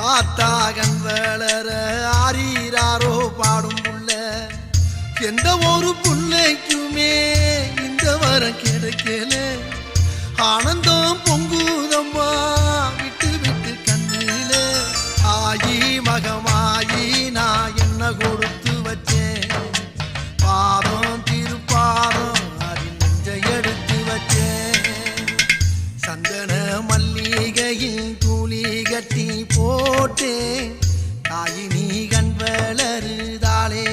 ஆத்தாகன் வளர ஆரீராரோ பாடும் புள்ள எந்த ஒரு புள்ளைக்குமே இந்த வரம் கிடைக்கல ஆனந்தம் பொங்குதம்மா விட்டு விட்டு கண்ணில ஆயி மகமாயி நான் என்ன கொடுத்து வச்சேன் பாதம் திருப்பாதம் அதில் நெஞ்ச எடுத்து வச்சேன் சந்தன மல்லிகையில் தூளி கட்டி போட்டேன் தாயி நீ கண் வளருதாளே